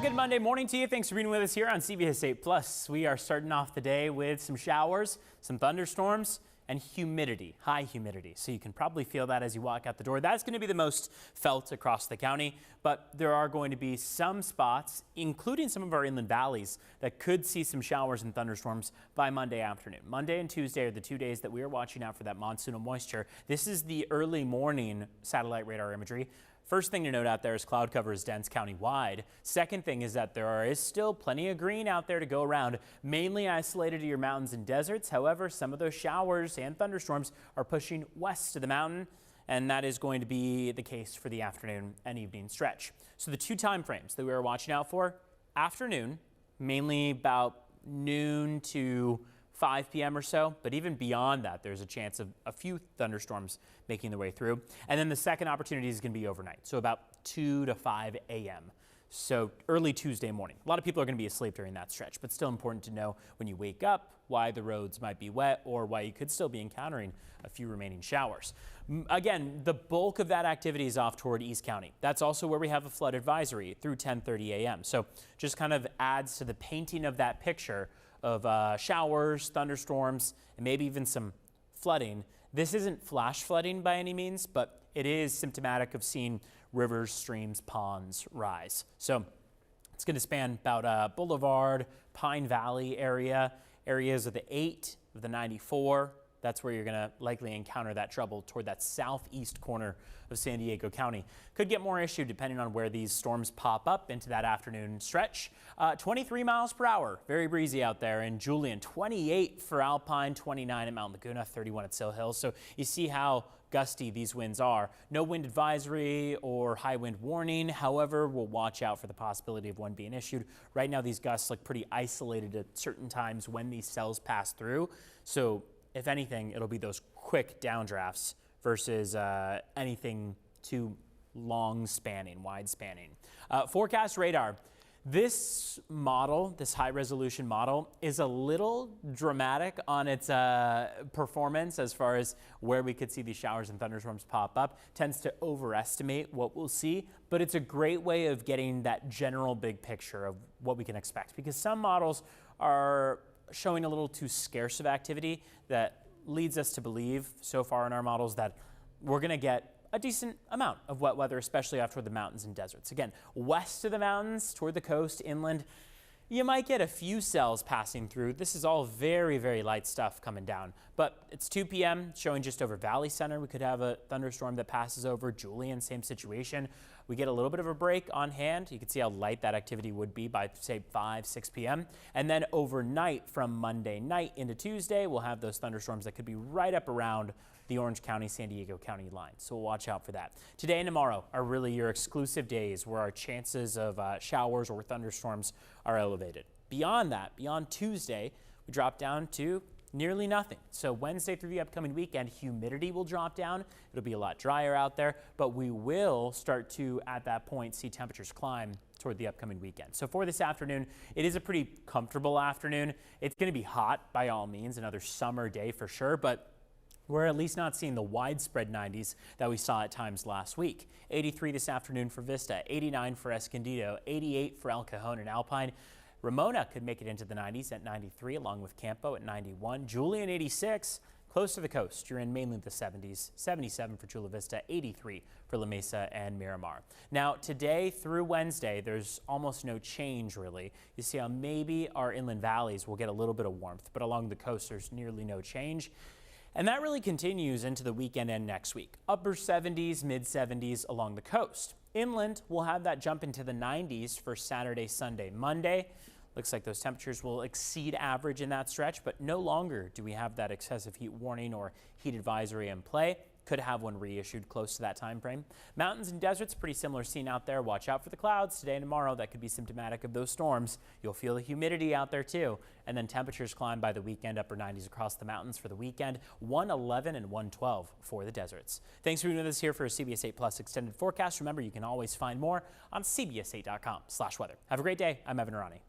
Good Monday morning to you. Thanks for being with us here on CBS 8 Plus. We are starting off the day with some showers, some thunderstorms, and humidity, high humidity. So you can probably feel that as you walk out the door. That's going to be the most felt across the county, but there are going to be some spots, including some of our inland valleys, that could see some showers and thunderstorms by Monday afternoon. Monday and Tuesday are the 2 days that we are watching out for that monsoonal moisture. This is the early morning satellite radar imagery. First thing to note out there is cloud cover is dense county-wide. Second thing is that there is still plenty of green out there to go around, mainly isolated to your mountains and deserts. However, some of those showers and thunderstorms are pushing west to the mountain, and that is going to be the case for the afternoon and evening stretch. So the two time frames that we are watching out for: afternoon, mainly about noon to 5 p.m. or so, but even beyond that, there's a chance of a few thunderstorms making their way through. And then the second opportunity is going to be overnight, so about 2 to 5 a.m. So early Tuesday morning. A lot of people are going to be asleep during that stretch, but still important to know when you wake up why the roads might be wet or why you could still be encountering a few remaining showers. Again, the bulk of that activity is off toward East County. That's also where we have a flood advisory through 10:30 a.m. So just kind of adds to the painting of that picture of showers, thunderstorms, and maybe even some flooding. This isn't flash flooding by any means, but it is symptomatic of seeing rivers, streams, ponds rise. So it's going to span about Boulevard, Pine Valley areas of the 8, of the 94. That's where you're going to likely encounter that trouble toward that southeast corner of San Diego County. Could get more issue depending on where these storms pop up into that afternoon stretch. 23 miles per hour, very breezy out there in Julian. 28 for Alpine, 29 at Mount Laguna, 31 at Sill Hills. So you see how gusty these winds are. No wind advisory or high wind warning. However, we'll watch out for the possibility of one being issued. Right now, these gusts look pretty isolated at certain times when these cells pass through. So if anything, it'll be those quick downdrafts versus anything too long spanning, wide spanning. Forecast radar. This model, this high resolution model, is a little dramatic on its performance as far as where we could see these showers and thunderstorms pop up. Tends to overestimate what we'll see, but it's a great way of getting that general big picture of what we can expect, because some models are showing a little too scarce of activity that leads us to believe so far in our models that we're going to get a decent amount of wet weather, especially out toward the mountains and deserts. Again, west of the mountains, toward the coast, inland, you might get a few cells passing through. This is all very, very light stuff coming down. But it's 2 p.m., showing just over Valley Center. We could have a thunderstorm that passes over Julian, same situation. We get a little bit of a break on hand. You can see how light that activity would be by, say, 5, 6 p.m. And then overnight from Monday night into Tuesday, we'll have those thunderstorms that could be right up around the Orange County, San Diego County line. So we'll watch out for that. Today and tomorrow are really your exclusive days where our chances of showers or thunderstorms are elevated. Beyond that, beyond Tuesday, we drop down to nearly nothing. So Wednesday through the upcoming weekend, humidity will drop down. It'll be a lot drier out there, but we will start to, at that point, see temperatures climb toward the upcoming weekend. So for this afternoon, it is a pretty comfortable afternoon. It's going to be hot by all means, another summer day for sure, but we're at least not seeing the widespread 90s that we saw at times last week. 83 this afternoon for Vista, 89 for Escondido, 88 for El Cajon and Alpine. Ramona could make it into the 90s at 93, along with Campo at 91. Julian, 86. Close to the coast, you're in mainly the 70s. 77 for Chula Vista, 83 for La Mesa and Miramar. Now, today through Wednesday, there's almost no change, really. You see how maybe our inland valleys will get a little bit of warmth, but along the coast, there's nearly no change. And that really continues into the weekend and next week. Upper 70s, mid 70s along the coast. Inland, we'll have that jump into the 90s for Saturday, Sunday, Monday. Looks like those temperatures will exceed average in that stretch, but no longer do we have that excessive heat warning or heat advisory in play. Could have one reissued close to that time frame. Mountains and deserts, pretty similar scene out there. Watch out for the clouds today and tomorrow. That could be symptomatic of those storms. You'll feel the humidity out there too. And then temperatures climb by the weekend, upper 90s across the mountains for the weekend, 111 and 112 for the deserts. Thanks for being with us here for a CBS 8 Plus extended forecast. Remember, you can always find more on cbs8.com/weather. Have a great day. I'm Evan Arani.